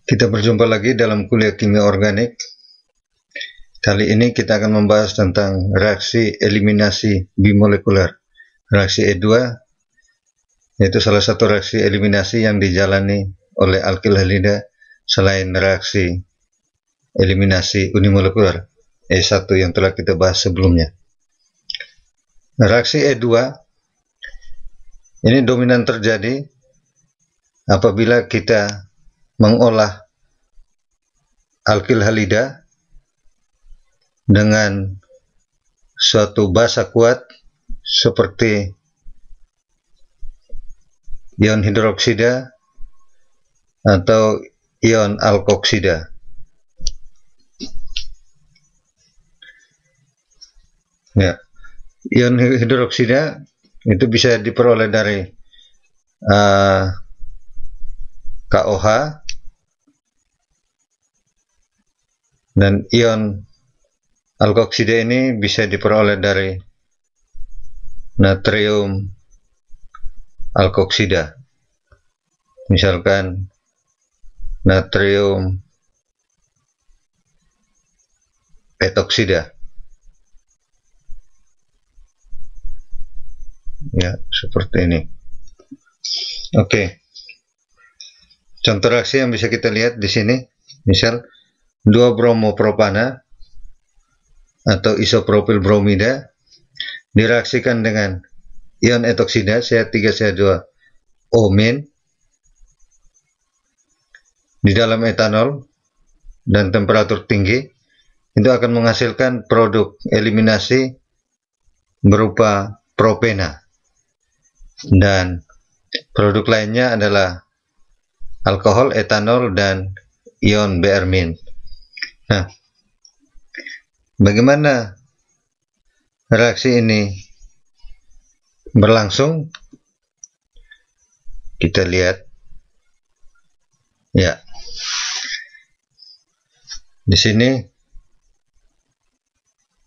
Kita berjumpa lagi dalam kuliah kimia organik. Kali ini kita akan membahas tentang reaksi eliminasi bimolekuler. Reaksi E2 yaitu salah satu reaksi eliminasi yang dijalani oleh alkil halida selain reaksi eliminasi unimolekuler E1 yang telah kita bahas sebelumnya. Reaksi E2 ini dominan terjadi apabila kita mengolah alkil halida dengan suatu basa kuat seperti ion hidroksida atau ion alkoksida. Ya, ion hidroksida itu bisa diperoleh dari KOH, dan ion alkoksida ini bisa diperoleh dari natrium alkoksida, misalkan natrium petoksida. Ya, seperti ini. Oke. Contoh reaksi yang bisa kita lihat di sini, misal 2-bromopropana atau isopropil bromida direaksikan dengan ion etoksida CH3CH2O- di dalam etanol dan temperatur tinggi, itu akan menghasilkan produk eliminasi berupa propena, dan produk lainnya adalah alkohol, etanol, dan ion Br-. Nah, bagaimana reaksi ini berlangsung? Kita lihat. Ya, di sini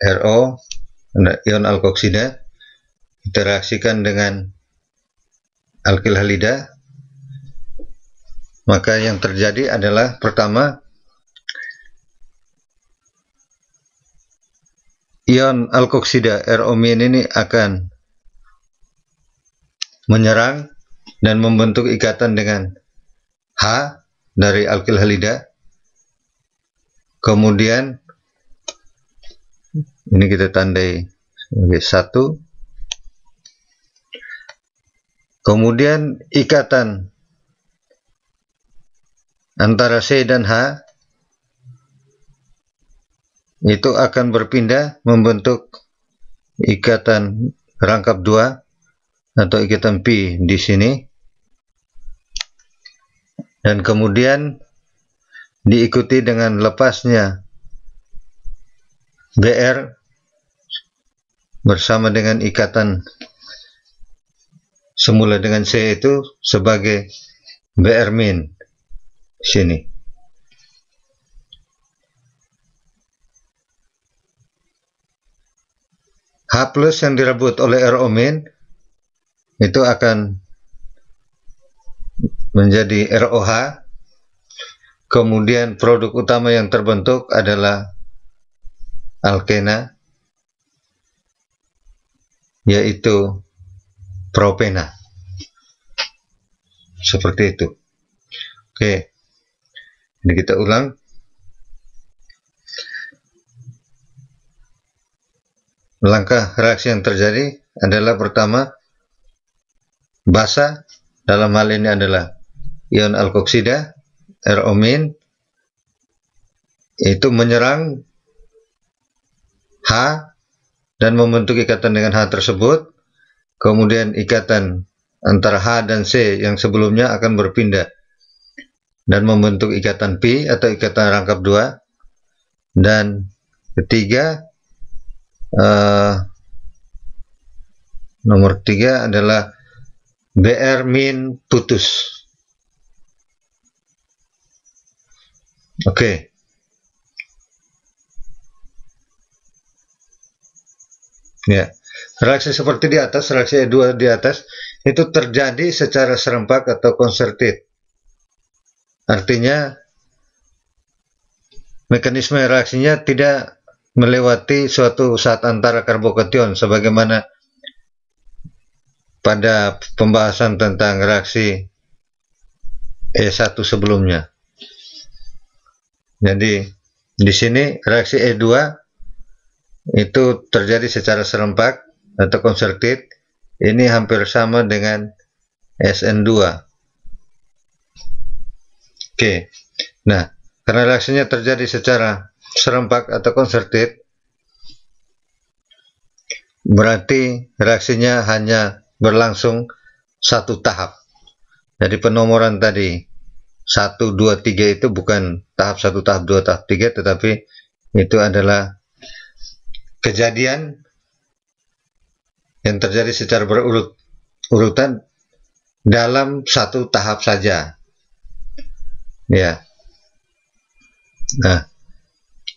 RO, ion alkoksida, kita reaksikan dengan alkil halida. Maka yang terjadi adalah pertama, ion alkoksida RO- ini akan menyerang dan membentuk ikatan dengan H dari alkil halida. Kemudian ini kita tandai sebagai 1. Kemudian ikatan antara C dan H itu akan berpindah membentuk ikatan rangkap 2 atau ikatan pi di sini, dan kemudian diikuti dengan lepasnya Br bersama dengan ikatan semula dengan C itu sebagai Br- sini. H+ yang direbut oleh RO- itu akan menjadi ROH. Kemudian produk utama yang terbentuk adalah alkena, yaitu propena. Seperti itu. Oke. Ini kita ulang. Langkah reaksi yang terjadi adalah pertama, basa, dalam hal ini adalah ion alkoksida RO- itu menyerang H dan membentuk ikatan dengan H tersebut. Kemudian ikatan antara H dan C yang sebelumnya akan berpindah dan membentuk ikatan pi atau ikatan rangkap 2. Dan ketiga, nomor 3 adalah Br- putus. Oke. Ya, reaksi seperti di atas, reaksi E2 di atas, itu terjadi secara serempak atau konsertit. Artinya mekanisme reaksinya tidak melewati suatu saat antara karbokation sebagaimana pada pembahasan tentang reaksi E1 sebelumnya. Jadi di sini reaksi E2 itu terjadi secara serempak atau concerted. Ini hampir sama dengan SN2. Oke. Nah, karena reaksinya terjadi secara serempak atau concerted, berarti reaksinya hanya berlangsung satu tahap. Jadi penomoran tadi 1, 2, 3 itu bukan tahap 1, tahap 2, tahap 3, tetapi itu adalah kejadian yang terjadi secara berurutan dalam satu tahap saja. Ya. Nah,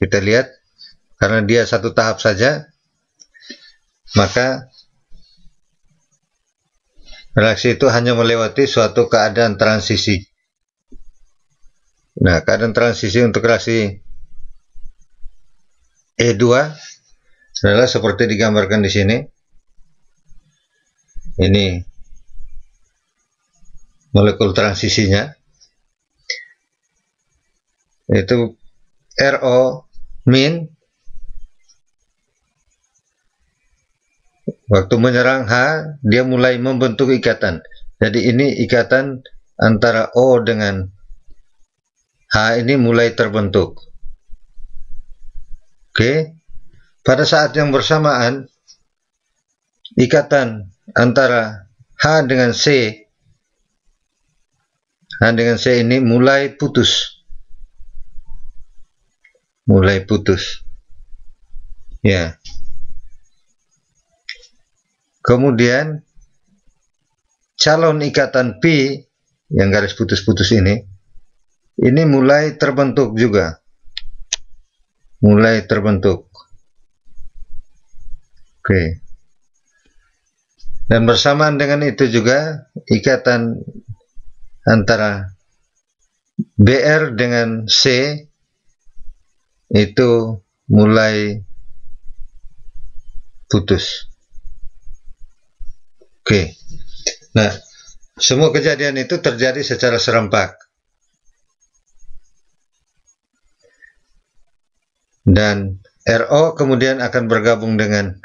kita lihat karena dia satu tahap saja, maka reaksi itu hanya melewati suatu keadaan transisi. Nah, keadaan transisi untuk reaksi E2 adalah seperti digambarkan di sini. Ini molekul transisinya. Itu RO min waktu menyerang H, dia mulai membentuk ikatan. Jadi ini ikatan antara O dengan H ini mulai terbentuk. Oke. Pada saat yang bersamaan, ikatan antara H dengan C ini mulai putus. Ya. Kemudian calon ikatan P yang garis putus-putus ini mulai terbentuk juga. Oke. Dan bersamaan dengan itu juga ikatan antara BR dengan C itu mulai putus. Oke. Nah, semua kejadian itu terjadi secara serempak. Dan RO kemudian akan bergabung dengan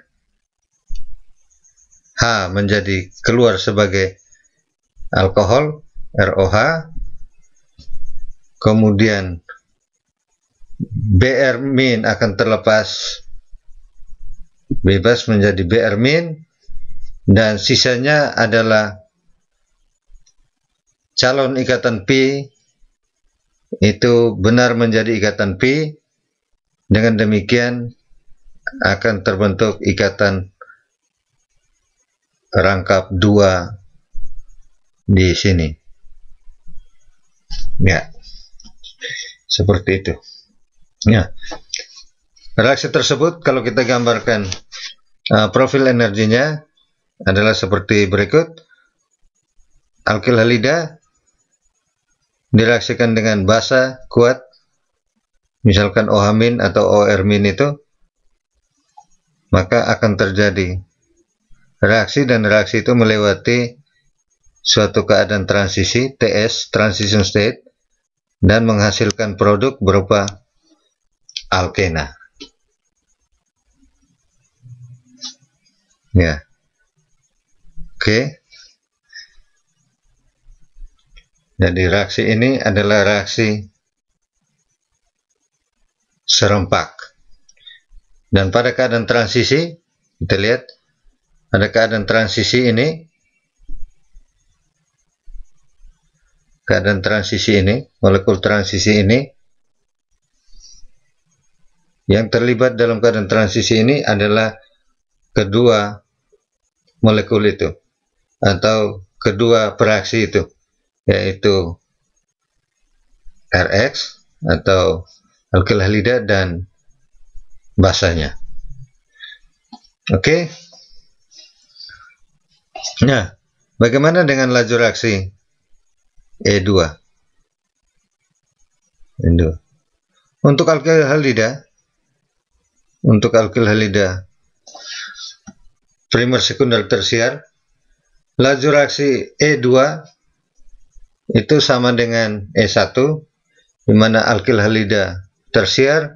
H menjadi keluar sebagai alkohol, ROH. Kemudian BR min akan terlepas bebas menjadi BR min, dan sisanya adalah calon ikatan P itu benar menjadi ikatan P. Dengan demikian akan terbentuk ikatan rangkap 2 di sini. Ya, seperti itu. Ya, reaksi tersebut kalau kita gambarkan profil energinya adalah seperti berikut. Alkil halida direaksikan dengan basa kuat, misalkan OH- atau OR- itu, maka akan terjadi reaksi, dan reaksi itu melewati suatu keadaan transisi, TS, transition state, dan menghasilkan produk berupa alkena. Ya. Oke. Jadi reaksi ini adalah reaksi serempak. Dan pada keadaan transisi, kita lihat pada keadaan transisi ini, molekul transisi ini, yang terlibat dalam keadaan transisi ini adalah kedua molekul itu, atau kedua pereaksi itu, yaitu RX atau alkil halida dan basanya. Oke. Nah, bagaimana dengan laju reaksi E2? Untuk alkil halida primer, sekunder, tersier, laju reaksi E2 itu sama dengan E1, di mana alkil halida tersier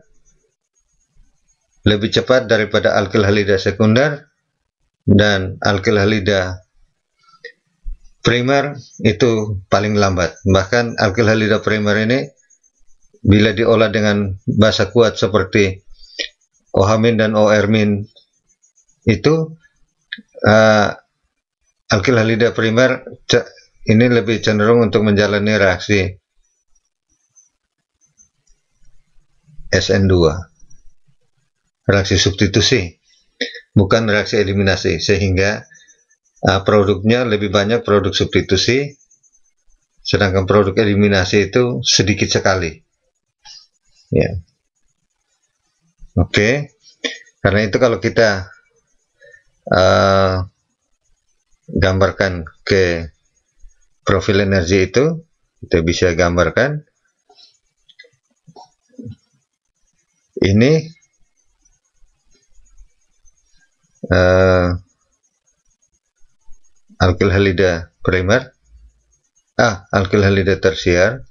lebih cepat daripada alkil halida sekunder, dan alkil halida primer itu paling lambat. Bahkan alkil halida primer ini bila diolah dengan basa kuat seperti OH- dan OR- itu alkil halida primer ini lebih cenderung untuk menjalani reaksi SN2, reaksi substitusi, bukan reaksi eliminasi, sehingga produknya lebih banyak produk substitusi, sedangkan produk eliminasi itu sedikit sekali. Ya. Oke. Karena itu kalau kita gambarkan ke profil energi itu, kita bisa gambarkan ini alkil halida primer, alkil halida tersier,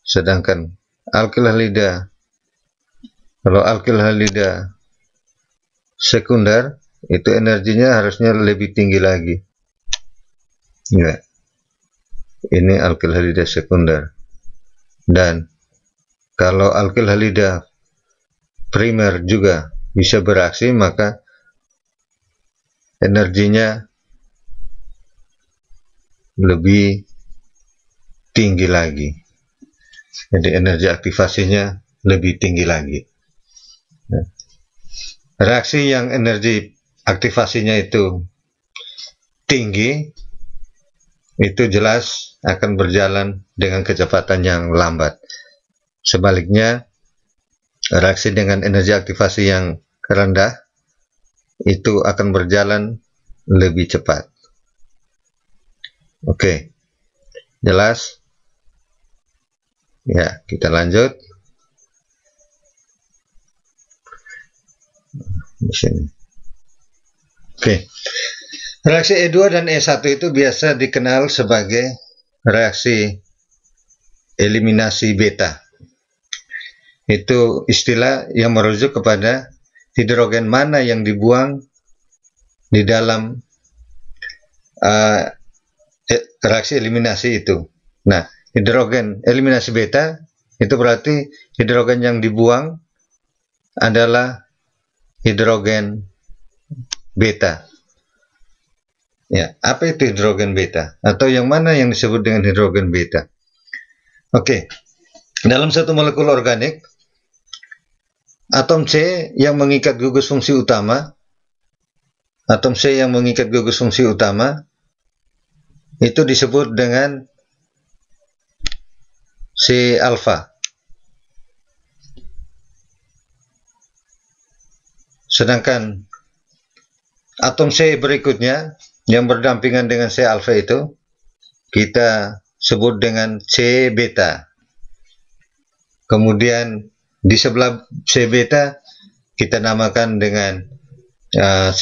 sedangkan alkil halida, kalau alkil halida sekunder itu energinya harusnya lebih tinggi lagi. Ya. Ini alkil halida sekunder. Dan kalau alkil halida primer juga bisa bereaksi, maka energinya lebih tinggi lagi. Jadi energi aktivasinya lebih tinggi lagi. Reaksi yang energi aktivasinya itu tinggi, itu jelas akan berjalan dengan kecepatan yang lambat. Sebaliknya, reaksi dengan energi aktivasi yang rendah itu akan berjalan lebih cepat. Oke, jelas? Ya, kita lanjut. Di sini. Oke. Reaksi E2 dan E1 itu biasa dikenal sebagai reaksi eliminasi beta. Itu istilah yang merujuk kepada hidrogen mana yang dibuang di dalam reaksi eliminasi itu. Nah, hidrogen eliminasi beta itu berarti hidrogen yang dibuang adalah hidrogen beta. Ya, apa itu hidrogen beta? Atau yang mana yang disebut dengan hidrogen beta? Oke, dalam satu molekul organik, atom C yang mengikat gugus fungsi utama, itu disebut dengan C alfa. Sedangkan atom C berikutnya yang berdampingan dengan C alfa itu kita sebut dengan C beta. Kemudian di sebelah C beta kita namakan dengan C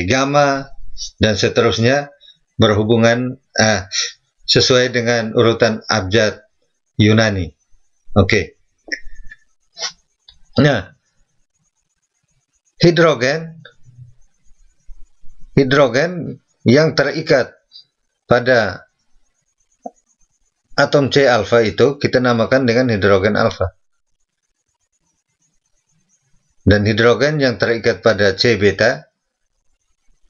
gamma, dan seterusnya berhubungan sesuai dengan urutan abjad Yunani. Oke. Nah, hidrogen yang terikat pada atom C alfa itu kita namakan dengan hidrogen alfa. Dan hidrogen yang terikat pada C beta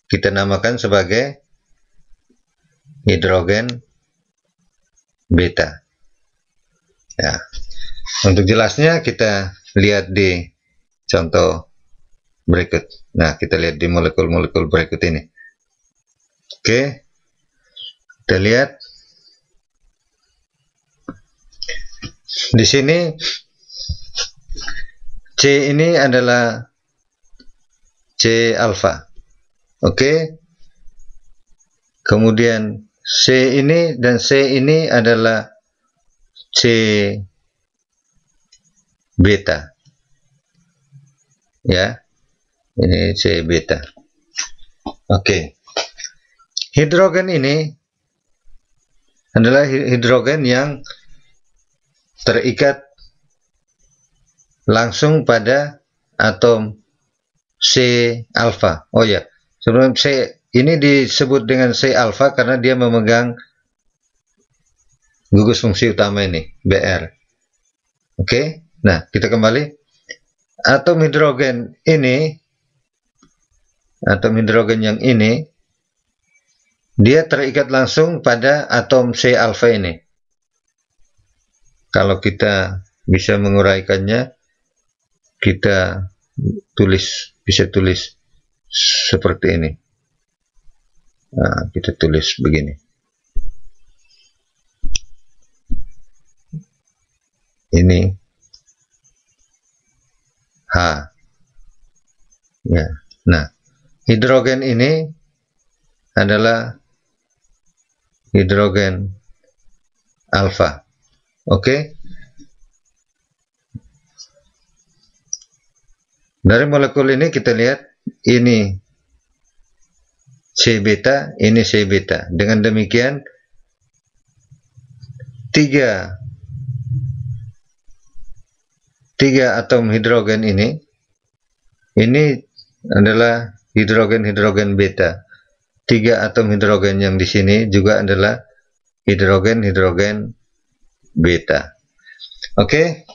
kita namakan sebagai hidrogen beta. Ya. Untuk jelasnya kita lihat di contoh berikut. Nah, kita lihat di molekul-molekul berikut ini. Oke. Kita lihat di sini C ini adalah C alfa. Oke. Kemudian C ini dan C ini adalah C beta. Ya, ini C beta. Oke. Hidrogen ini adalah hidrogen yang terikat langsung pada atom C alfa. Oh ya, sebelum C ini disebut dengan C alfa karena dia memegang gugus fungsi utama ini, Br. Oke, nah kita kembali. Atom hidrogen yang ini, dia terikat langsung pada atom C alfa ini. Kalau kita bisa menguraikannya, kita bisa tulis seperti ini. Nah, kita tulis begini. Ini H. Ya. Nah, hidrogen ini adalah hidrogen alfa. Oke. Dari molekul ini kita lihat ini C beta, ini C beta. Dengan demikian tiga atom hidrogen ini adalah hidrogen beta. 3 atom hidrogen yang di sini juga adalah hidrogen beta. Oke.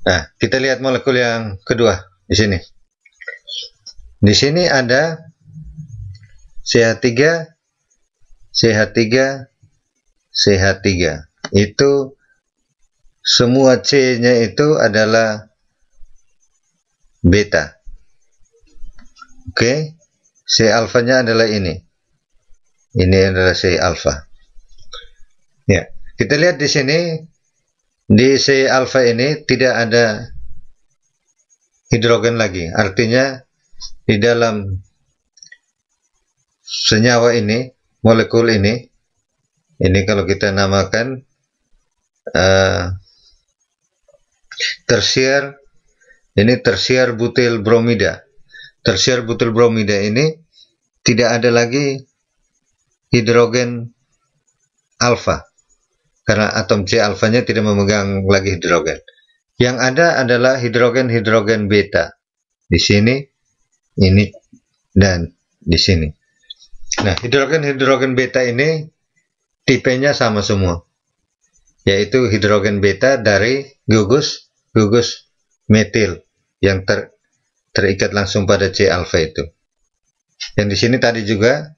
Nah, kita lihat molekul yang kedua di sini. Di sini ada CH3, CH3, CH3. Itu semua C-nya itu adalah beta. Oke. C alfanya adalah ini. Ini adalah C alfa. Ya, kita lihat di sini di C alfa ini tidak ada hidrogen lagi. Artinya di dalam senyawa ini, molekul ini kalau kita namakan tersier, ini tersier butil bromida. Tersier butil bromida ini tidak ada lagi hidrogen alfa karena atom C alfanya tidak memegang lagi hidrogen. Yang ada adalah hidrogen beta di sini, ini, dan di sini. Nah, hidrogen beta ini tipenya sama semua, yaitu hidrogen beta dari gugus metil yang terikat langsung pada C alfa itu. Yang di sini tadi juga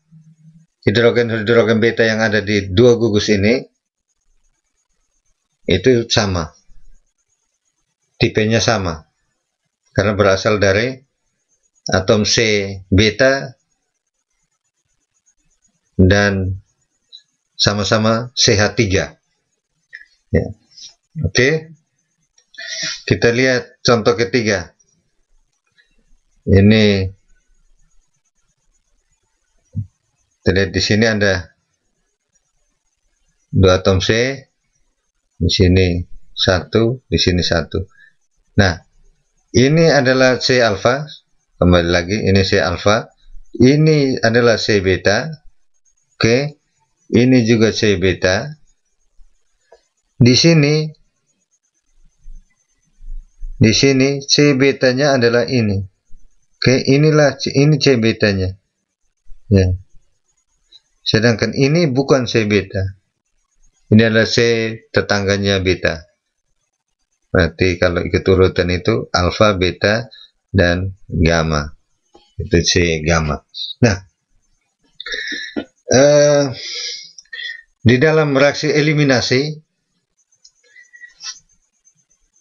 hidrogen beta yang ada di dua gugus ini itu sama, tipenya sama, karena berasal dari atom C beta dan sama-sama CH3. Ya. Oke. Kita lihat contoh ketiga. Ini kita lihat di sini ada dua atom C, di sini satu, di sini satu. Nah, ini adalah C alfa. Kembali lagi, ini C alfa. Ini adalah C beta. Oke. Ini juga C beta. Di sini C betanya adalah ini. Oke, ini C betanya. Ya. Sedangkan ini bukan C beta. Ini adalah C tetangganya beta. Berarti kalau ikut urutan itu alfa, beta, dan gamma. Itu C gamma. Nah, di dalam reaksi eliminasi,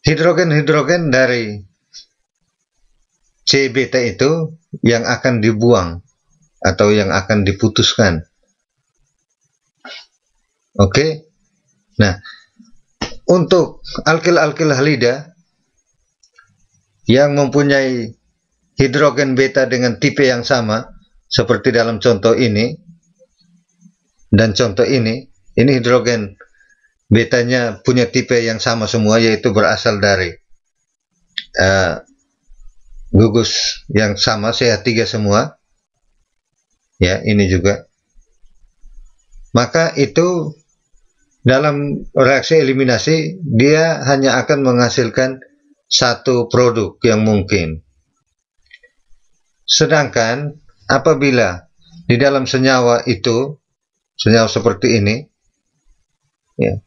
hidrogen dari C beta itu yang akan dibuang atau yang akan diputuskan. Oke. Nah, untuk alkil-alkil halida yang mempunyai hidrogen beta dengan tipe yang sama seperti dalam contoh ini dan contoh ini hidrogen betanya punya tipe yang sama semua, yaitu berasal dari gugus yang sama, CH3 semua, ya, ini juga, maka itu dalam reaksi eliminasi dia hanya akan menghasilkan satu produk yang mungkin. Sedangkan apabila di dalam senyawa itu, senyawa seperti ini, ya,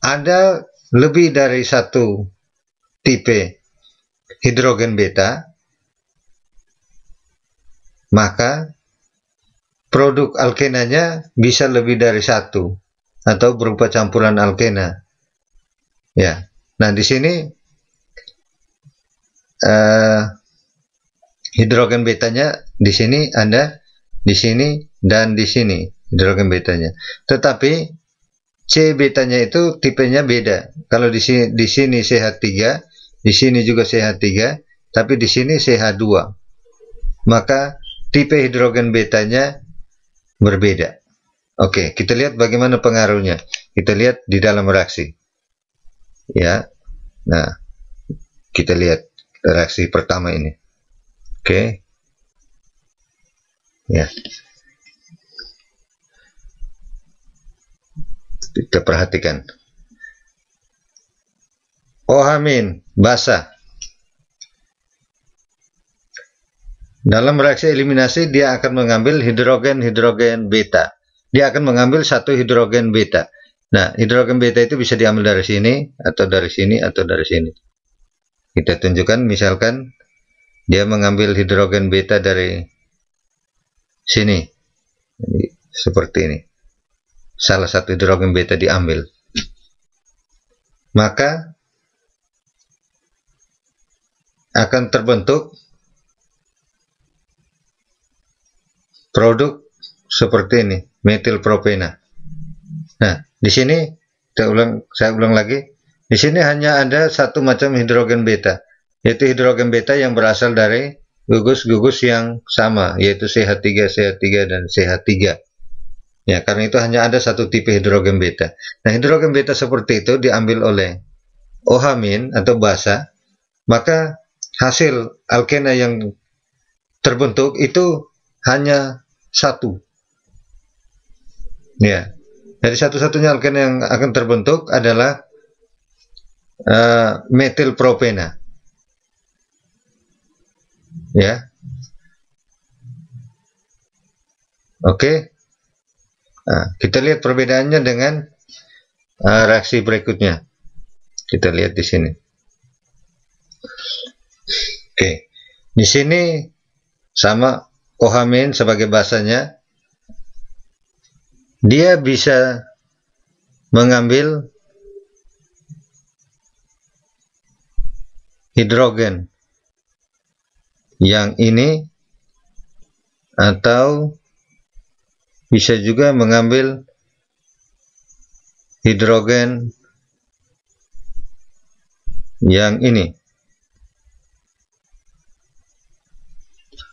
ada lebih dari satu tipe hidrogen beta, maka produk alkenanya bisa lebih dari satu atau berupa campuran alkena. Ya, nah di sini hidrogen betanya di sini ada, di sini dan di sini hidrogen betanya. Tetapi C betanya itu tipenya beda. Kalau di sini CH3, di sini juga CH3, tapi di sini CH2. Maka tipe hidrogen betanya berbeda. Oke, kita lihat bagaimana pengaruhnya. Kita lihat di dalam reaksi. Ya. Nah, kita lihat reaksi pertama ini. Oke. Ya. Kita perhatikan. OH- basah. Dalam reaksi eliminasi dia akan mengambil hidrogen beta. Dia akan mengambil satu hidrogen beta. Nah, hidrogen beta itu bisa diambil dari sini, atau dari sini, atau dari sini. Kita tunjukkan, misalkan dia mengambil hidrogen beta dari sini. Jadi, seperti ini. Salah satu hidrogen beta diambil. Maka akan terbentuk produk seperti ini, metilpropena. Nah, di sini saya ulang lagi. Di sini hanya ada satu macam hidrogen beta, yaitu hidrogen beta yang berasal dari gugus-gugus yang sama, yaitu CH3, CH3 dan CH3. Ya, karena itu hanya ada satu tipe hidrogen beta. Nah, hidrogen beta seperti itu diambil oleh OH- atau basa, maka hasil alkena yang terbentuk itu hanya satu. Ya, dari satu-satunya alkena yang akan terbentuk adalah metilpropena. Ya, oke. Nah, kita lihat perbedaannya dengan reaksi berikutnya. Kita lihat di sini. Oke, di sini sama OH- sebagai basanya, dia bisa mengambil hidrogen yang ini, atau bisa juga mengambil hidrogen yang ini.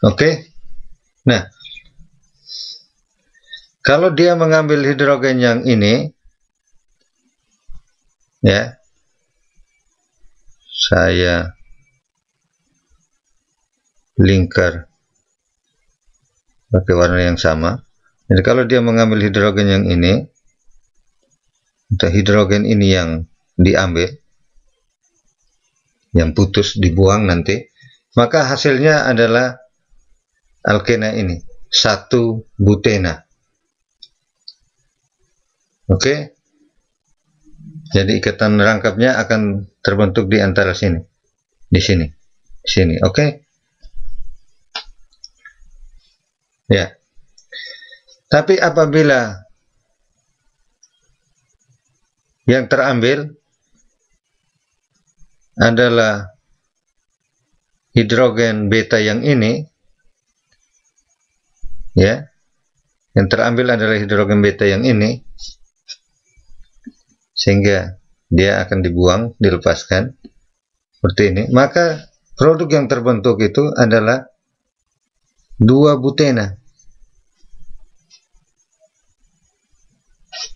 Oke. Nah, kalau dia mengambil hidrogen yang ini, ya, saya lingkar pakai warna yang sama. Jadi kalau dia mengambil hidrogen yang ini, atau hidrogen ini yang diambil, yang putus dibuang nanti, maka hasilnya adalah alkena ini, 1 butena. Oke. Jadi ikatan rangkapnya akan terbentuk di antara sini, di sini, di sini. Oke. Ya. Tapi apabila yang terambil adalah hidrogen beta yang ini, ya, yang terambil adalah hidrogen beta yang ini, sehingga dia akan dibuang, dilepaskan seperti ini, maka produk yang terbentuk itu adalah 2 butena.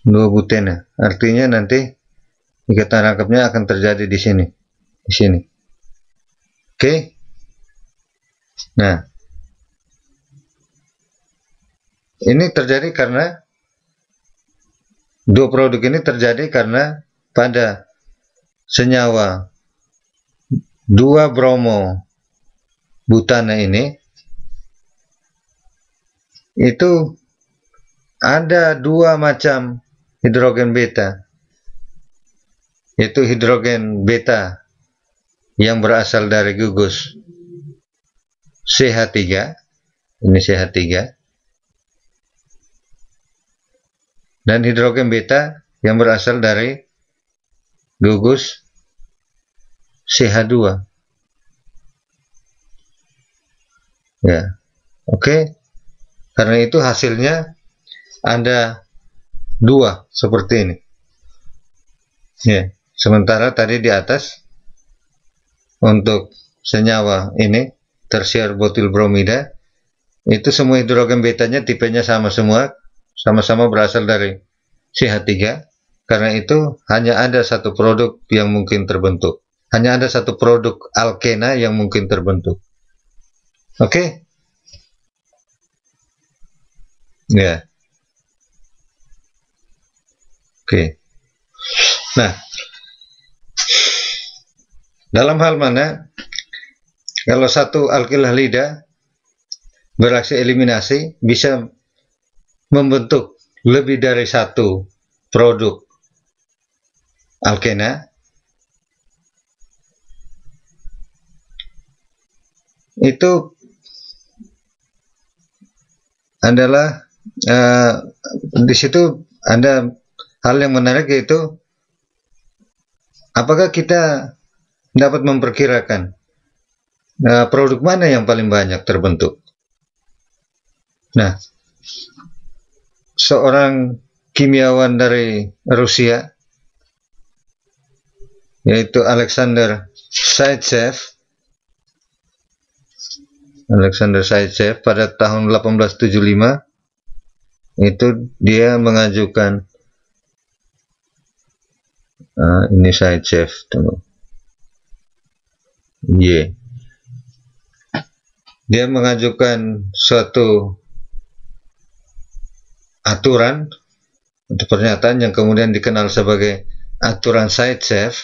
2 butena. Artinya nanti ikatan rangkapnya akan terjadi di sini. Di sini. Oke. Nah, ini terjadi karena dua produk ini terjadi karena pada senyawa 2 bromo butana ini itu ada 2 macam hidrogen beta, yaitu hidrogen beta yang berasal dari gugus CH3, ini CH3, dan hidrogen beta yang berasal dari gugus CH2. Ya, oke. Karena itu hasilnya ada 2 seperti ini. Ya, sementara tadi di atas untuk senyawa ini tersier butil bromida itu semua hidrogen betanya tipenya sama semua, sama-sama berasal dari CH3. Karena itu hanya ada satu produk yang mungkin terbentuk. Hanya ada satu produk alkena yang mungkin terbentuk. Oke? Ya. Oke. Nah, dalam hal mana kalau satu alkil halida bereaksi eliminasi bisa membentuk lebih dari satu produk alkena, itu adalah di situ ada hal yang menarik, yaitu apakah kita dapat memperkirakan produk mana yang paling banyak terbentuk. Nah, seorang kimiawan dari Rusia, yaitu Alexander Zaitsev pada tahun 1875 itu dia mengajukan ini Zaitsev, dia mengajukan suatu aturan atau pernyataan yang kemudian dikenal sebagai aturan Zaitsev,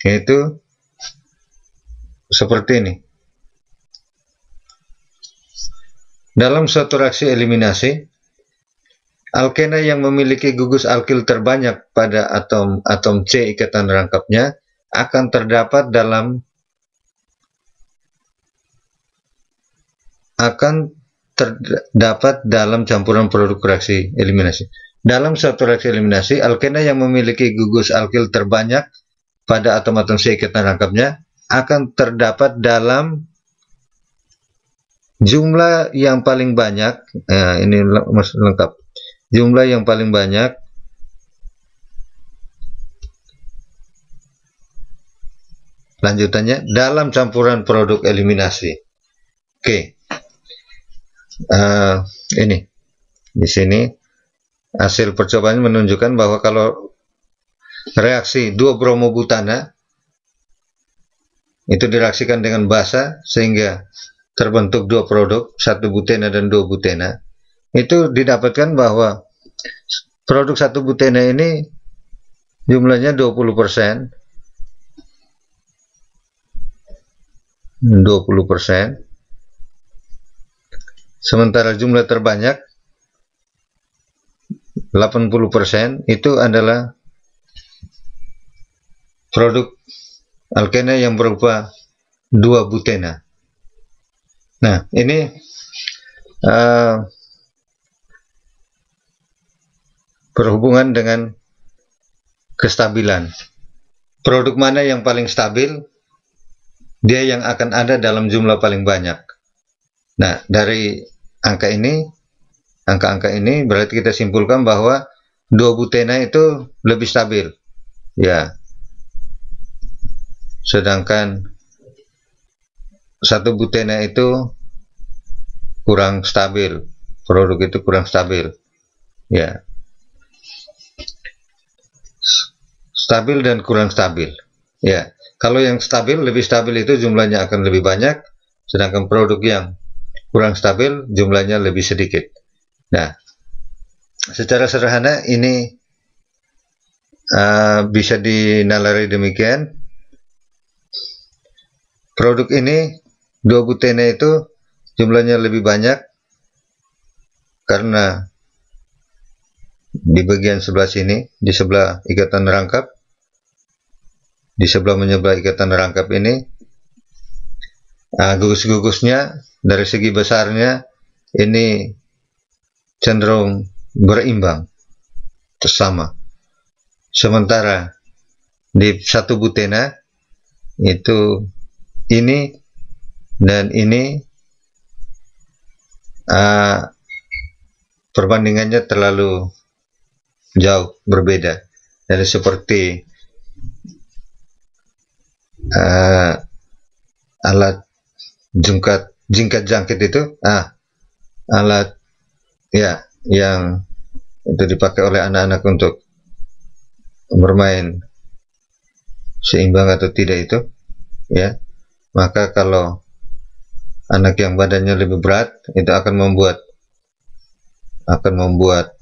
yaitu seperti ini. Dalam suatu reaksi eliminasi, alkena yang memiliki gugus alkil terbanyak pada atom C ikatan rangkapnya akan terdapat dalam campuran produk reaksi eliminasi. Dalam suatu reaksi eliminasi, alkena yang memiliki gugus alkil terbanyak pada atom-atom C ikatan rangkapnya akan terdapat dalam jumlah yang paling banyak, ini lengkap, jumlah yang paling banyak lanjutannya dalam campuran produk eliminasi. Oke, ini di sini hasil percobaan menunjukkan bahwa kalau reaksi 2 bromobutana itu direaksikan dengan basa sehingga terbentuk 2 produk, 1 butena dan 2 butena, itu didapatkan bahwa produk 1 butena ini jumlahnya 20%, sementara jumlah terbanyak 80% itu adalah produk alkena yang berupa 2 butena. Nah, ini berhubungan dengan kestabilan. Produk mana yang paling stabil, dia yang akan ada dalam jumlah paling banyak. Nah, dari angka-angka ini berarti kita simpulkan bahwa 2 butena itu lebih stabil, ya. Sedangkan 1 butena itu kurang stabil, produk itu kurang stabil, ya. stabil dan kurang stabil. Ya, kalau yang stabil, lebih stabil itu jumlahnya akan lebih banyak, sedangkan produk yang kurang stabil jumlahnya lebih sedikit. Nah, secara sederhana ini bisa dinalari demikian. Produk ini 2 butene itu jumlahnya lebih banyak karena di bagian sebelah sini, di sebelah ikatan rangkap, di sebelah menyebelah ikatan rangkap ini, gugus-gugusnya dari segi besarnya ini cenderung berimbang, sama. Sementara di satu butena itu ini dan ini perbandingannya terlalu jauh berbeda. Jadi seperti alat jingkat jangkit itu, alat ya yang itu dipakai oleh anak-anak untuk bermain seimbang atau tidak itu, ya. Maka kalau anak yang badannya lebih berat itu akan membuat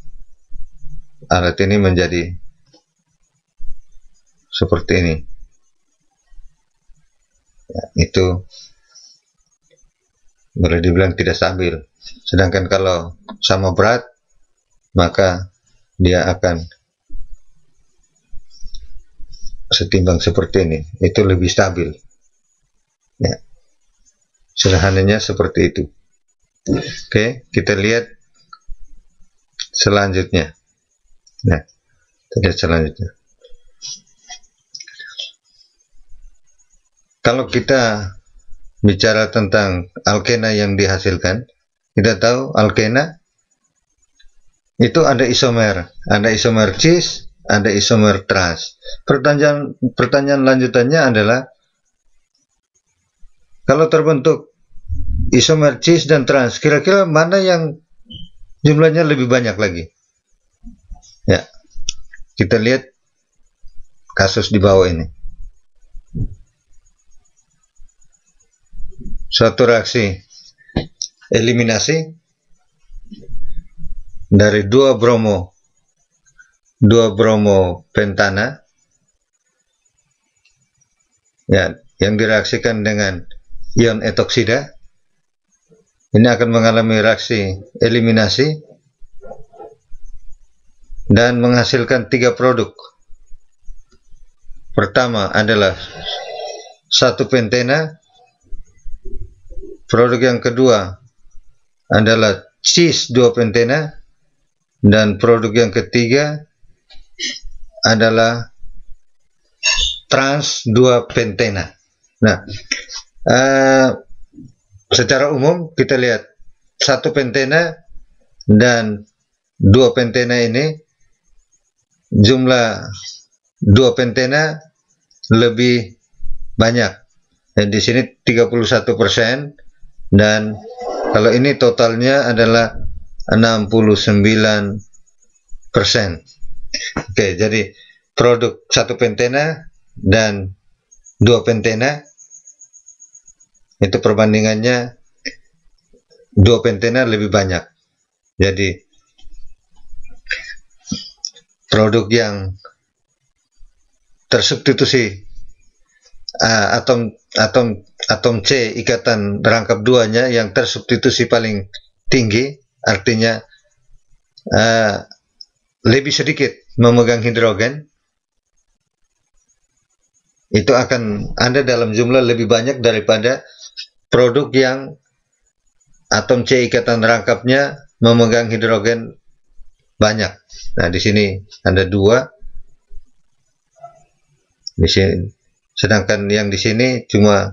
alat ini menjadi seperti ini. Ya, itu boleh dibilang tidak stabil. Sedangkan kalau sama berat, maka dia akan setimbang seperti ini. Itu lebih stabil. Ya. Sederhananya seperti itu. Oke, kita lihat selanjutnya. Nah, kita lihat selanjutnya. Kalau kita bicara tentang alkena yang dihasilkan, kita tahu alkena itu ada isomer cis, ada isomer trans. Pertanyaan lanjutannya adalah, kalau terbentuk isomer cis dan trans, kira-kira mana yang jumlahnya lebih banyak lagi? Ya, kita lihat kasus di bawah ini. Suatu reaksi eliminasi dari 2 bromopentana, ya, yang direaksikan dengan ion etoksida. Ini akan mengalami reaksi eliminasi dan menghasilkan 3 produk. Pertama adalah 1 pentena. Produk yang kedua adalah cis 2 pentena, dan produk yang ketiga adalah trans 2 pentena. Nah, secara umum kita lihat 1 pentena dan 2 pentena ini, jumlah 2 pentena lebih banyak. Dan di sini 31%. Dan kalau ini totalnya adalah 69%. Oke, jadi produk 1 pentena dan 2 pentena itu perbandingannya 2 pentena lebih banyak. Jadi produk yang tersubstitusi atom C ikatan rangkap 2-nya yang tersubstitusi paling tinggi, artinya lebih sedikit memegang hidrogen, itu akan ada dalam jumlah lebih banyak daripada produk yang atom C ikatan rangkapnya memegang hidrogen banyak. Nah, di sini ada 2 di sini. Sedangkan yang di sini cuma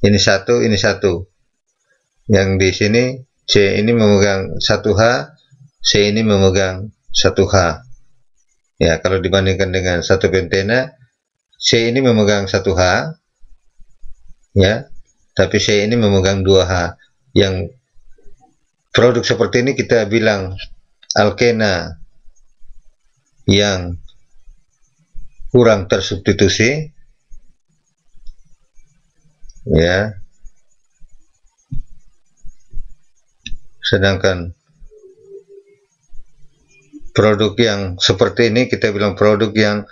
ini 1, ini 1. Yang di sini C ini memegang 1H, C ini memegang 1H. Ya, kalau dibandingkan dengan 1 pentena, C ini memegang 1H, ya, tapi C ini memegang 2H. Yang produk seperti ini kita bilang alkena yang kurang tersubstitusi, ya. Sedangkan produk yang seperti ini kita bilang produk yang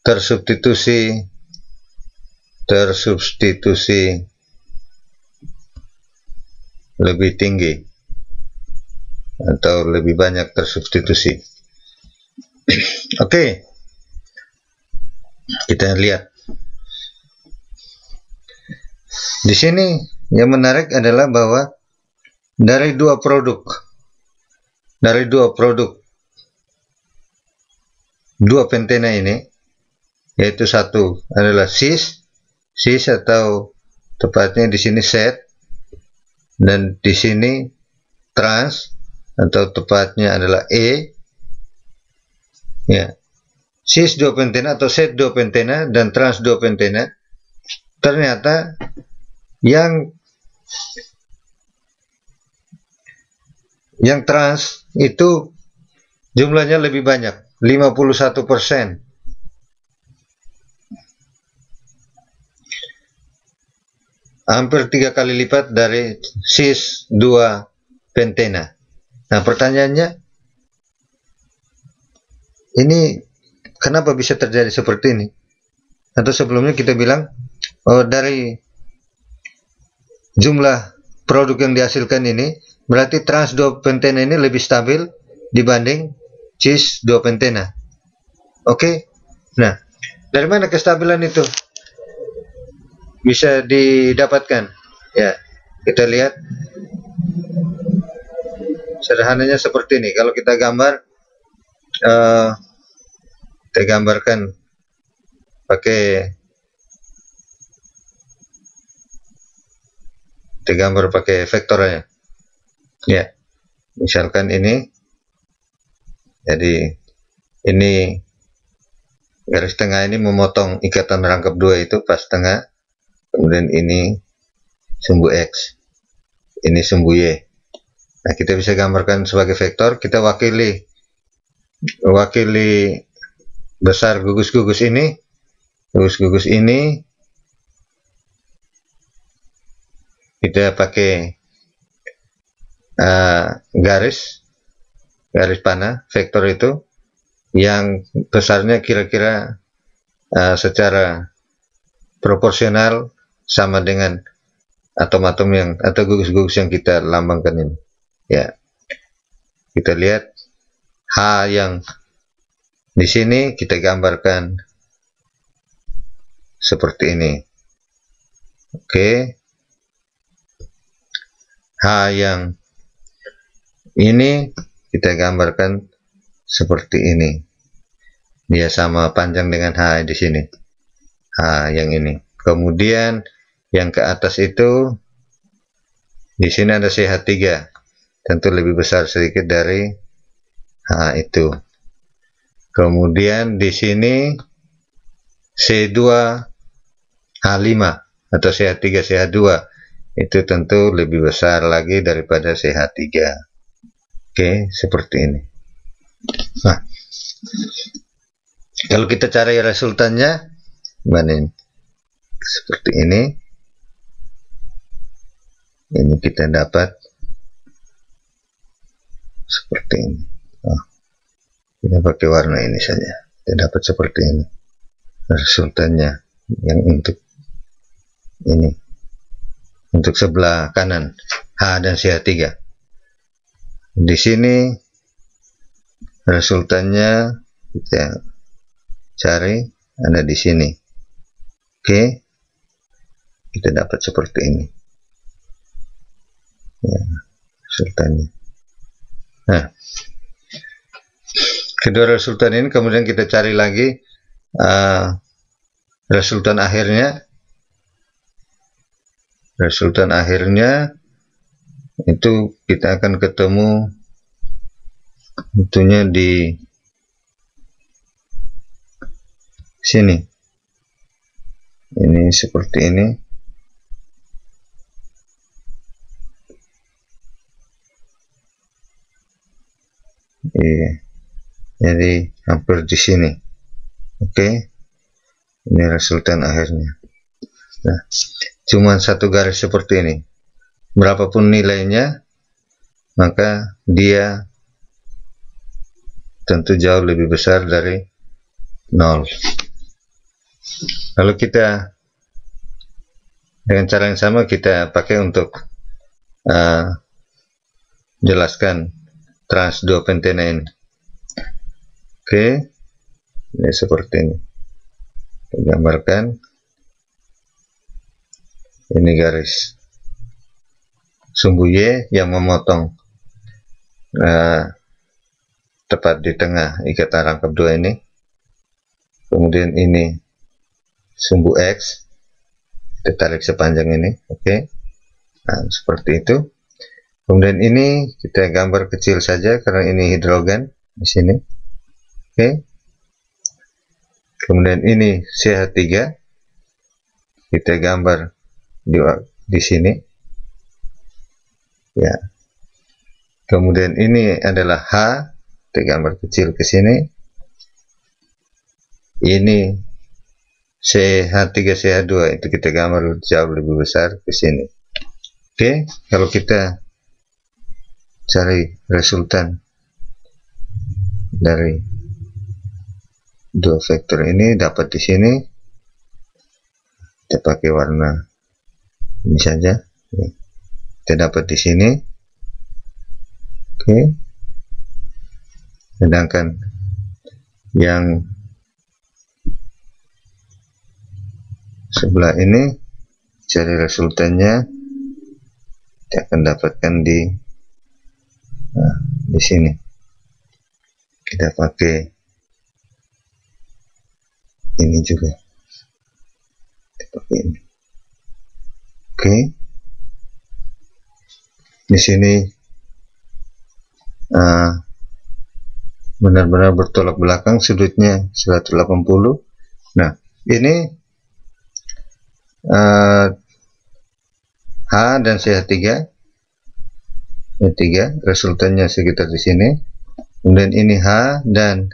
tersubstitusi lebih tinggi atau lebih banyak tersubstitusi. Oke, kita lihat di sini. Yang menarik adalah bahwa dari dua produk, dua pentena ini, yaitu satu adalah cis atau tepatnya di sini set, dan di sini trans atau tepatnya adalah E, ya. Cis 2 pentena atau set 2 pentena dan trans 2 pentena, ternyata yang trans itu jumlahnya lebih banyak, 51%. Hampir 3 kali lipat dari cis 2 pentena. Nah, pertanyaannya, ini kenapa bisa terjadi seperti ini? Atau sebelumnya kita bilang, oh, dari jumlah produk yang dihasilkan ini, berarti trans 2 pentena ini lebih stabil dibanding cis 2 pentena. Oke? Nah, dari mana kestabilan itu bisa didapatkan? Ya, kita lihat sederhananya seperti ini. Kalau kita gambar, kita gambarkan pakai vektornya. Ya, misalkan ini, jadi ini garis tengah ini memotong ikatan rangkap 2 itu pas tengah, kemudian ini sumbu X, ini sumbu Y. Nah, kita bisa gambarkan sebagai vektor, kita wakili besar gugus-gugus ini, kita pakai garis panah vektor itu yang besarnya kira-kira secara proporsional sama dengan atom-atom yang atau gugus-gugus yang kita lambangkan ini. Ya, kita lihat H yang di sini kita gambarkan seperti ini. Oke. H yang ini kita gambarkan seperti ini. Dia sama panjang dengan H di sini. H yang ini. Kemudian yang ke atas itu, di sini ada CH3, tentu lebih besar sedikit dari H itu. Kemudian di sini C2H5 atau CH3 CH2 itu tentu lebih besar lagi daripada CH3. Oke, seperti ini. Nah, kalau kita cari resultannya, seperti ini. Ini kita dapat seperti ini. Oh, kita pakai warna ini saja. Kita dapat seperti ini resultannya. Yang untuk ini, untuk sebelah kanan H dan CH3. Di sini resultannya kita cari ada di sini. Oke, kita dapat seperti ini. Ya, resultannya. Nah, kedua resultan ini kemudian kita cari lagi resultan akhirnya. Resultan akhirnya itu kita akan ketemu tentunya di sini. Ini seperti ini. Iya, jadi hampir di sini. Oke. Ini resultan akhirnya. Nah, cuma satu garis seperti ini. Berapapun nilainya, maka dia tentu jauh lebih besar dari 0. Lalu kita dengan cara yang sama kita pakai untuk jelaskan trans 2 pentena ini. Oke, ini seperti ini. Kita gambarkan. Ini garis sumbu Y yang memotong tepat di tengah ikatan rangkap 2 ini. Kemudian ini sumbu X, kita tarik sepanjang ini. Oke. Nah, seperti itu. Kemudian ini kita gambar kecil saja karena ini hidrogen di sini. Oke. Kemudian ini CH3, kita gambar di sini. Ya. Kemudian ini adalah H, kita gambar kecil ke sini. Ini CH3 CH2, itu kita gambar jauh lebih besar ke sini. Oke, kalau kita cari resultan dari dua vektor ini dapat di sini. Kita pakai warna ini saja. Kita dapat di sini. Oke. Sedangkan yang sebelah ini cari resultannya kita akan dapatkan di sini. Kita pakai ini juga. Kita pakai ini. Oke. Di sini benar-benar bertolak belakang, sudutnya 180. Nah, ini H dan CH3, resultannya sekitar di sini. Kemudian ini H dan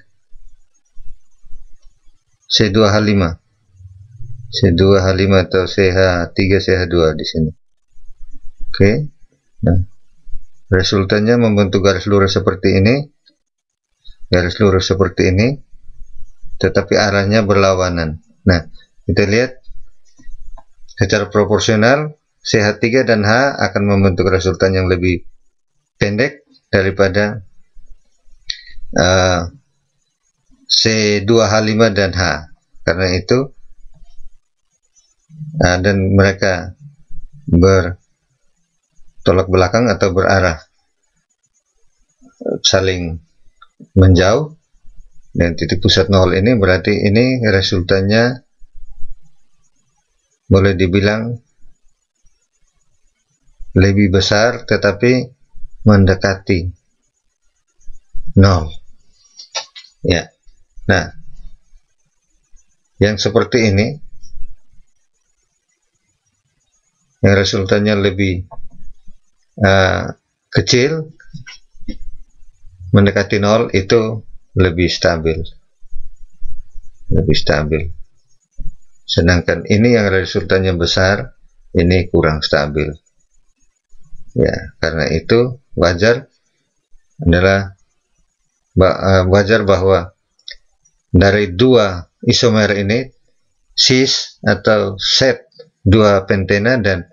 C2H5, C2H5 atau CH3 CH2 di sini. Oke. Nah, resultannya membentuk garis lurus seperti ini, tetapi arahnya berlawanan. Nah, kita lihat secara proporsional CH3 dan H akan membentuk resultan yang lebih pendek daripada C2H5 dan H. Karena itu dan mereka bertolak belakang atau berarah saling menjauh, dan titik pusat 0 ini berarti ini resultannya boleh dibilang lebih besar tetapi mendekati 0. Ya. Nah, yang seperti ini yang resultannya lebih kecil mendekati 0 itu lebih stabil. Sedangkan ini yang resultannya besar, ini kurang stabil. Ya, karena itu wajar bahwa dari dua isomer ini, cis atau set 2 pentena dan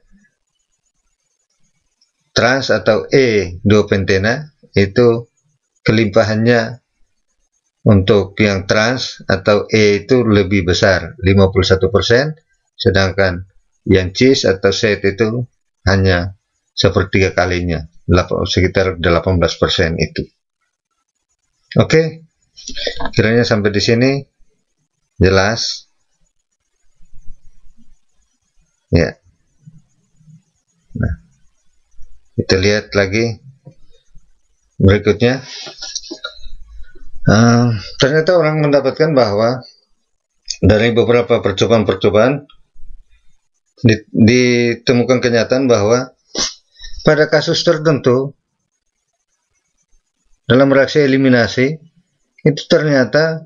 trans atau E 2 pentena, itu kelimpahannya untuk yang trans atau E itu lebih besar, 51%, sedangkan yang cis atau set itu hanya sepertiga kalinya, sekitar 18% itu. Oke, kiranya sampai di sini jelas. Ya. Nah, kita lihat lagi berikutnya. Ternyata orang mendapatkan bahwa dari beberapa percobaan ditemukan kenyataan bahwa pada kasus tertentu dalam reaksi eliminasi itu ternyata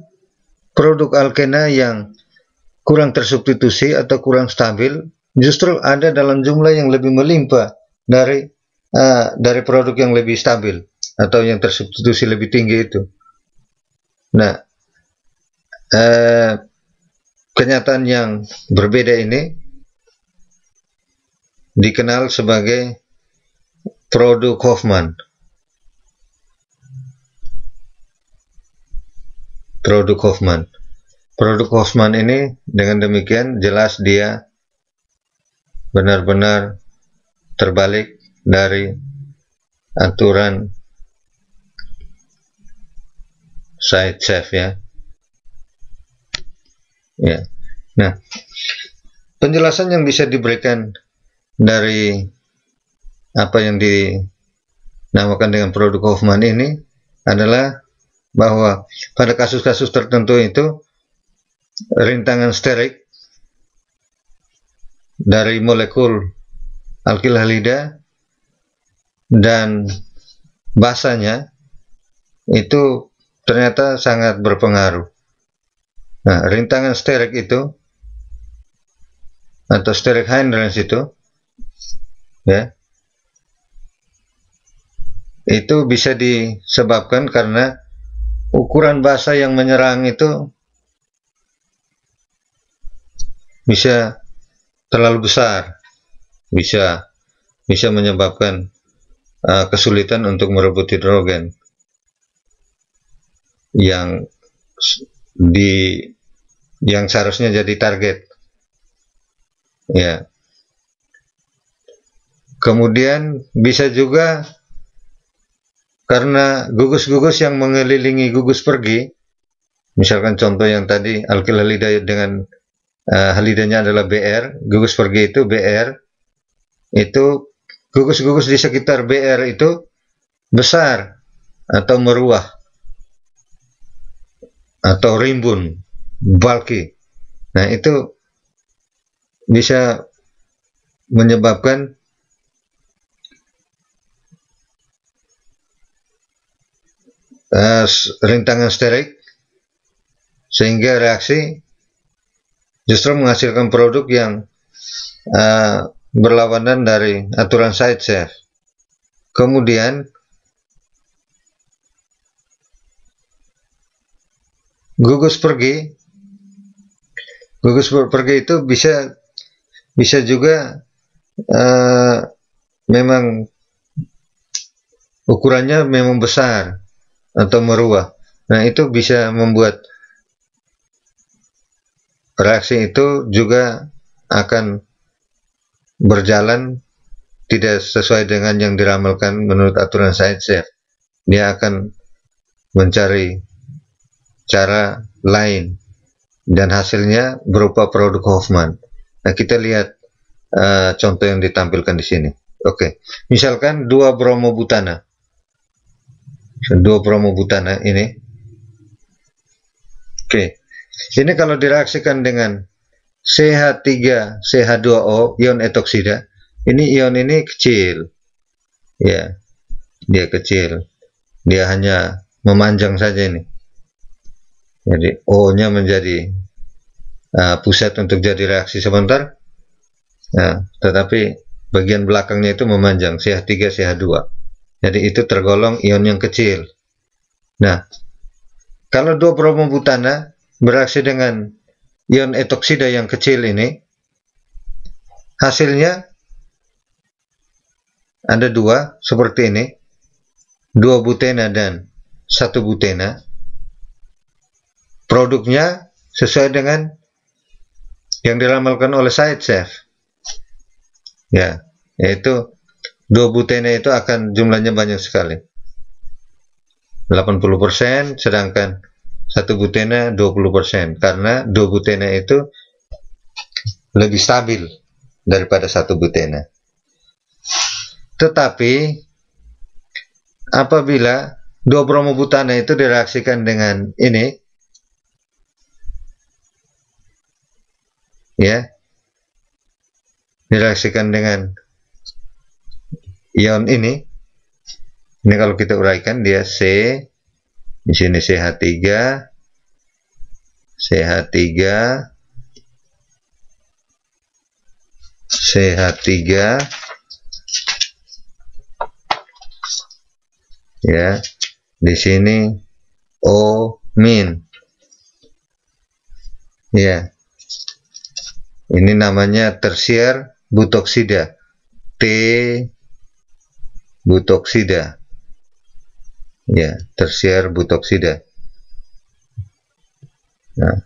produk alkena yang kurang tersubstitusi atau kurang stabil, justru ada dalam jumlah yang lebih melimpah dari produk yang lebih stabil atau yang tersubstitusi lebih tinggi itu. Nah, kenyataan yang berbeda ini dikenal sebagai produk Hofmann. Produk Hofmann. Produk Hofmann ini dengan demikian jelas dia benar-benar terbalik dari aturan Zaitsev ya. Ya. Nah, penjelasan yang bisa diberikan dari apa yang dinamakan dengan produk Hofmann ini adalah bahwa pada kasus-kasus tertentu itu rintangan sterik dari molekul alkil halida dan basanya itu ternyata sangat berpengaruh. Nah, rintangan sterik itu atau steric hindrance itu ya, itu bisa disebabkan karena ukuran basa yang menyerang itu bisa terlalu besar, bisa menyebabkan kesulitan untuk merebut hidrogen yang seharusnya jadi target. Ya. Kemudian bisa juga karena gugus-gugus yang mengelilingi gugus pergi, misalkan contoh yang tadi alkil halida dengan halidanya adalah Br, gugus pergi itu Br, itu gugus-gugus di sekitar Br itu besar atau meruah atau rimbun, bulky. Nah, itu bisa menyebabkan rintangan sterik sehingga reaksi justru menghasilkan produk yang berlawanan dari aturan Zaitsev. Kemudian gugus pergi itu bisa juga memang ukurannya memang besar atau meruah. Nah, itu bisa membuat reaksi itu juga akan berjalan tidak sesuai dengan yang diramalkan menurut aturan Zaitsev. Dia akan mencari cara lain dan hasilnya berupa produk Hofmann. Nah, kita lihat contoh yang ditampilkan di sini. Oke, misalkan 2-bromobutana. 2-bromobutana ini. Oke. Ini kalau direaksikan dengan CH3 CH2O ion etoksida, ini ion ini kecil. Ya. Dia kecil. Dia hanya memanjang saja ini. Jadi O-nya menjadi pusat untuk jadi reaksi sebentar. Nah, tetapi bagian belakangnya itu memanjang, CH3 CH2. Jadi itu tergolong ion yang kecil. Nah, kalau 2-bromobutana bereaksi dengan ion etoksida yang kecil ini, hasilnya ada dua seperti ini, 2 butena dan 1 butena. Produknya sesuai dengan yang diramalkan oleh Zaitsev. Ya, yaitu 2 butena itu akan jumlahnya banyak sekali. 80%, sedangkan 1 butena 20%, karena 2 butena itu lebih stabil daripada 1 butena. Tetapi apabila 2-bromobutana itu direaksikan dengan ini, ya, direaksikan dengan ion ini kalau kita uraikan dia C, di sini CH3, CH3, CH3 ya, di sini O min ya, ini namanya tersier butoksida, T butoksida ya, tersier butoksida. Nah,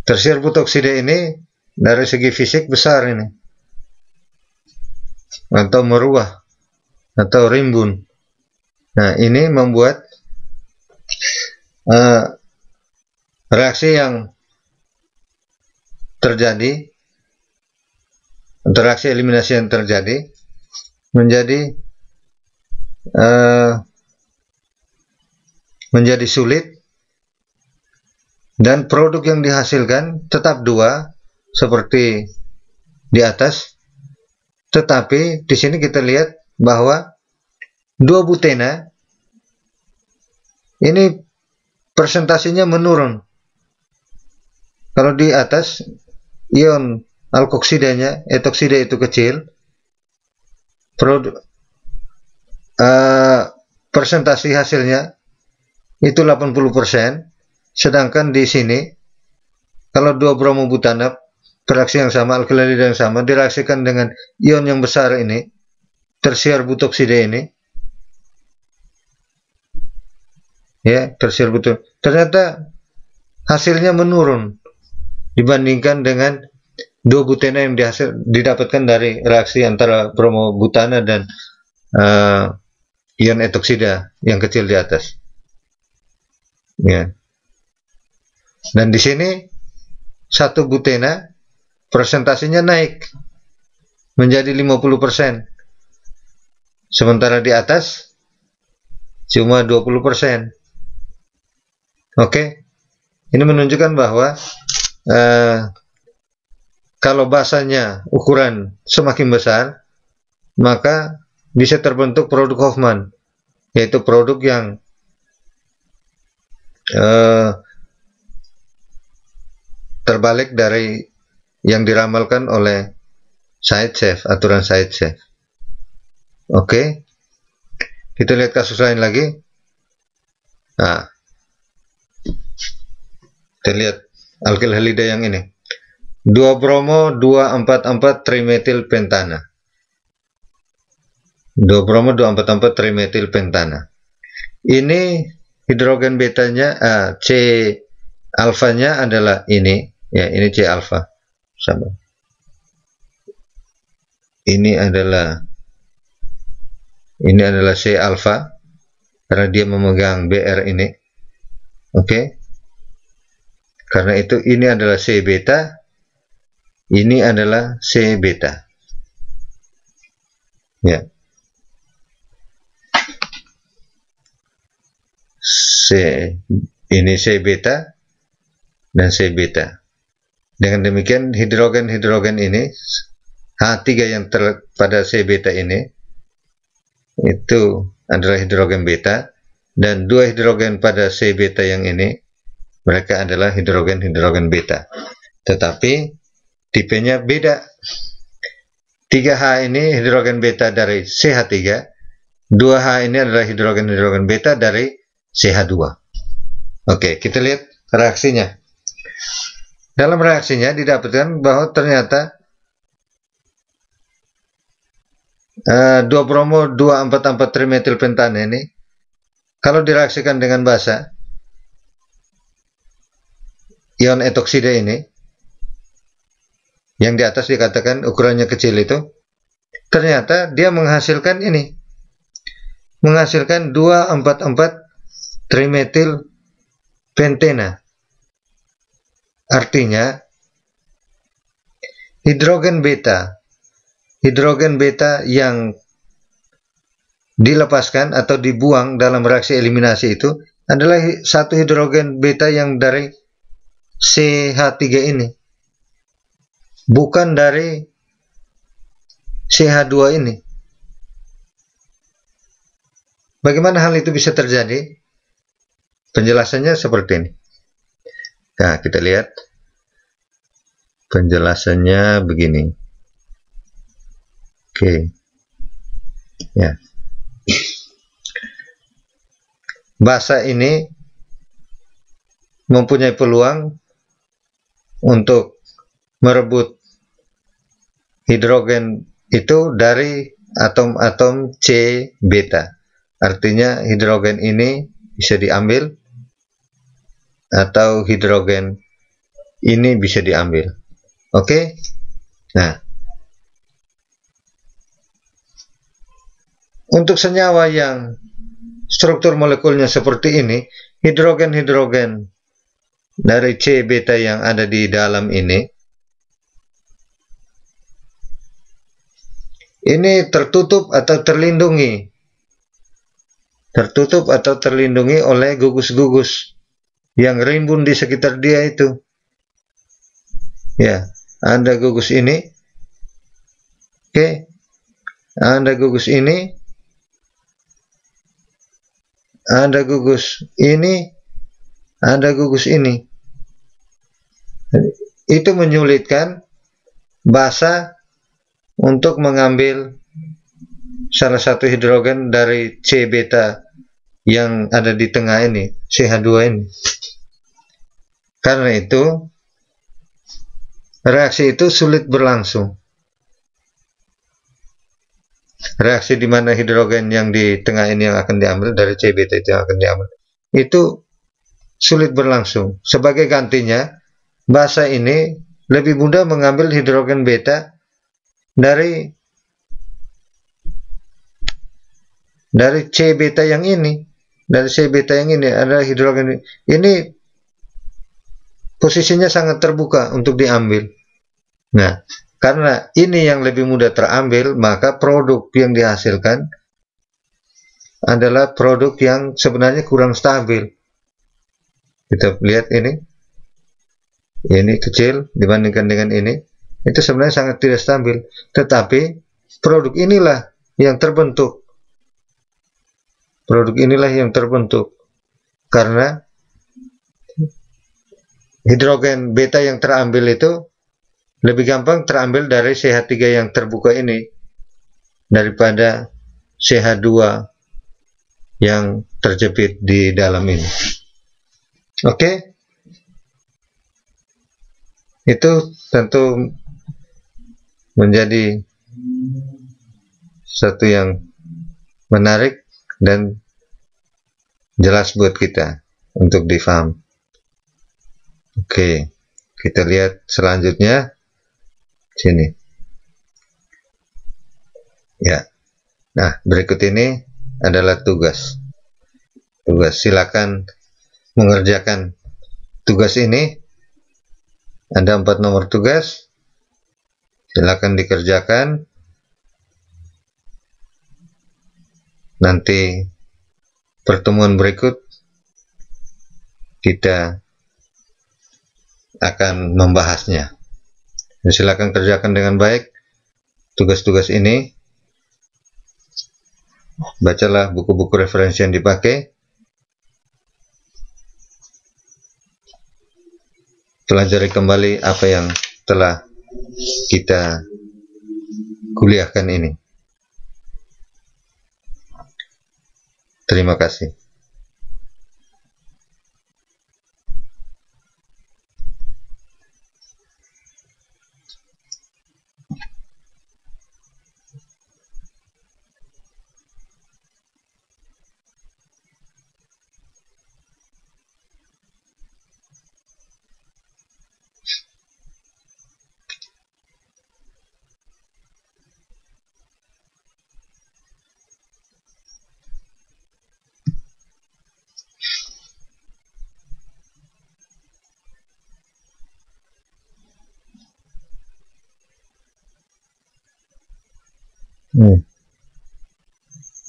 tersier butoksida ini dari segi fisik besar ini, atau meruah atau rimbun. Nah, ini membuat reaksi yang terjadi, reaksi eliminasi yang terjadi menjadi sulit, dan produk yang dihasilkan tetap dua seperti di atas, tetapi di sini kita lihat bahwa 2-butena ini presentasinya menurun. Kalau di atas ion alkoxidanya, etoksida itu kecil, presentasi hasilnya itu 80%, sedangkan di sini kalau 2 bromobutanat reaksi yang sama, alkilida yang sama, direaksikan dengan ion yang besar ini, tersier butoksida ini ya, tersier butoksida, ternyata hasilnya menurun dibandingkan dengan 2-butena yang didapatkan dari reaksi antara bromobutana dan ion etoksida yang kecil di atas ya. Dan di sini 1-butena presentasinya naik menjadi 50%, sementara di atas cuma 20%. Oke, ini menunjukkan bahwa kalau basanya ukuran semakin besar, maka bisa terbentuk produk Hofmann, yaitu produk yang terbalik dari yang diramalkan oleh Zaitsev, aturan Zaitsev. Oke, kita lihat kasus lain lagi. Nah, kita lihat alkyl halida yang ini, 2-bromo 2,4,4 trimetil pentana, 2-bromo 2,4,4 trimetil pentana. Ini hidrogen betanya, C alfanya adalah ini ya, ini C alfa sama. Ini adalah C alfa karena dia memegang Br ini. Oke. Karena itu ini adalah C beta, ini adalah C beta. Ya. Ini C beta dan C beta. Dengan demikian hidrogen ini H3 yang pada C beta ini itu adalah hidrogen beta, dan 2 hidrogen pada C beta yang ini mereka adalah hidrogen beta, tetapi tipenya beda. 3H ini hidrogen beta dari CH3, 2H ini adalah hidrogen beta dari CH2. Oke, kita lihat reaksinya. Dalam reaksinya didapatkan bahwa ternyata 2-bromo 2,4,4 trimetil pentana ini kalau direaksikan dengan basa, ion etoksida ini yang di atas dikatakan ukurannya kecil itu, ternyata dia menghasilkan 2,4,4 trimetil pentena. Artinya hidrogen beta yang dilepaskan atau dibuang dalam reaksi eliminasi itu adalah satu hidrogen beta yang dari CH3 ini, bukan dari CH2 ini. Bagaimana hal itu bisa terjadi? Penjelasannya seperti ini. Nah, kita lihat penjelasannya begini. Oke. Ya. Basa ini mempunyai peluang untuk merebut hidrogen itu dari atom-atom C beta. Artinya hidrogen ini bisa diambil atau hidrogen ini bisa diambil. Oke? Nah, untuk senyawa yang struktur molekulnya seperti ini, hidrogen-hidrogen dari C beta yang ada di dalam ini tertutup atau terlindungi oleh gugus-gugus yang rimbun di sekitar dia itu. Ya, ada gugus ini. Oke. Ada gugus ini. Ada gugus ini. Ada gugus ini. Itu menyulitkan basa untuk mengambil salah satu hidrogen dari C beta yang ada di tengah ini, CH2 ini. Karena itu, reaksi itu sulit berlangsung. Reaksi di mana hidrogen yang di tengah ini yang akan diambil dari C beta itu yang akan diambil, itu sulit berlangsung. Sebagai gantinya, basa ini lebih mudah mengambil hidrogen beta dari C beta yang ini. Dari C beta yang ini ada hidrogen ini posisinya sangat terbuka untuk diambil. Nah, karena ini yang lebih mudah terambil, maka produk yang dihasilkan adalah produk yang sebenarnya kurang stabil. Kita lihat ini kecil dibandingkan dengan ini, itu sebenarnya sangat tidak stabil. Tetapi produk inilah yang terbentuk. Produk inilah yang terbentuk karena hidrogen beta yang terambil itu lebih gampang terambil dari CH3 yang terbuka ini daripada CH2 yang terjepit di dalam ini. Oke? Itu tentu menjadi satu yang menarik dan jelas buat kita untuk difaham. Oke, kita lihat selanjutnya sini. Ya. Nah, berikut ini adalah tugas. Silakan mengerjakan tugas ini. Ada 4 nomor tugas. Silakan dikerjakan. Nanti pertemuan berikut kita akan membahasnya. Silakan kerjakan dengan baik tugas-tugas ini. Bacalah buku-buku referensi yang dipakai. Pelajari kembali apa yang telah kita kuliahkan ini. Terima kasih.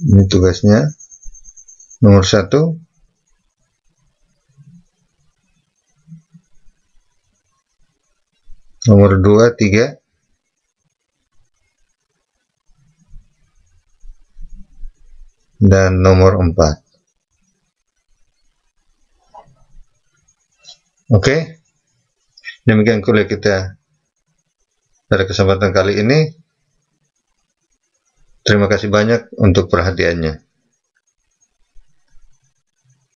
Ini tugasnya nomor 1. Nomor 2, 3. Dan nomor 4. Oke. Demikian kuliah kita pada kesempatan kali ini. Terima kasih banyak untuk perhatiannya.